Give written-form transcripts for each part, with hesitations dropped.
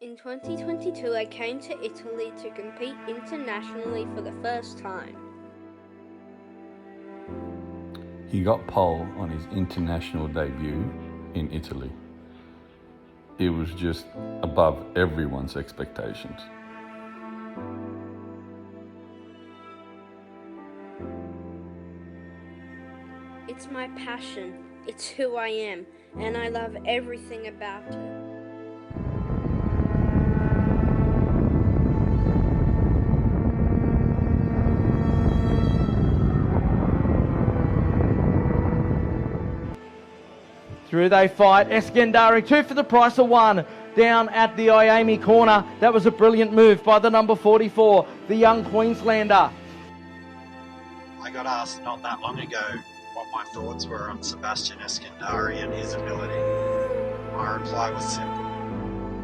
In 2022, I came to Italy to compete internationally for the first time. He got pole on his international debut in Italy. It was just above everyone's expectations. It's my passion, it's who I am, and I love everything about it. Through they fight, Eskandari, 2 for the price of 1, down at the Iami corner. That was a brilliant move by the number 44, the young Queenslander. I got asked not that long ago what my thoughts were on Sebastian Eskandari and his ability. My reply was simple.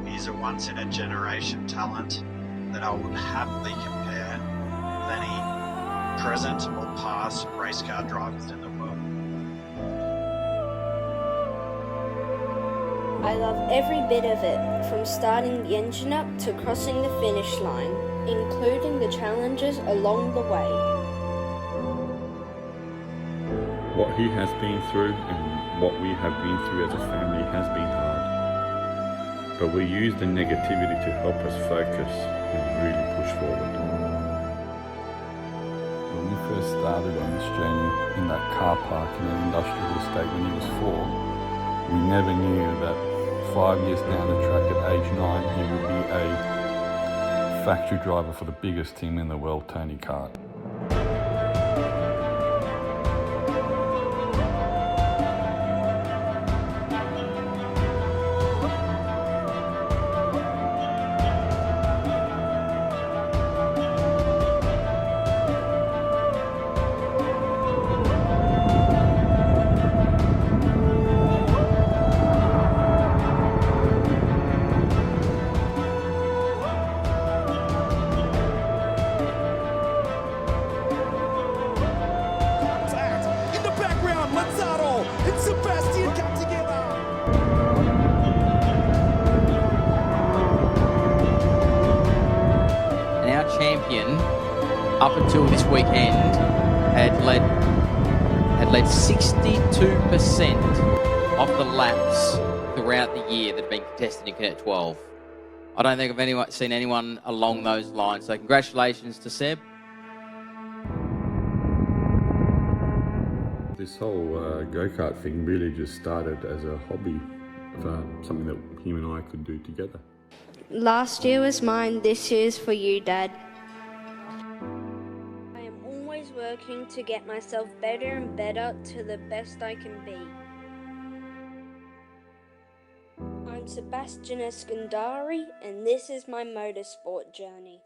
He's a once-in-a-generation talent that I would happily compare with any present or past race car drivers in the world. I love every bit of it, from starting the engine up to crossing the finish line, including the challenges along the way. What he has been through and what we have been through as a family has been hard. But we use the negativity to help us focus and really push forward. When we first started on this journey in that car park in an industrial estate when he was 4, we never knew that 5 years down the track at age 9 he would be a factory driver for the biggest team in the world, Tony Kart. And Sebastian come together. And our champion, up until this weekend, had led 62% of the laps throughout the year that have been contested in Cadet 12. I don't think I've seen anyone along those lines. So congratulations to Seb. This whole go-kart thing really just started as a hobby, something that him and I could do together. Last year was mine, this year's for you, Dad. I am always working to get myself better and better to the best I can be. I'm Sebastian Eskandari, and this is my motorsport journey.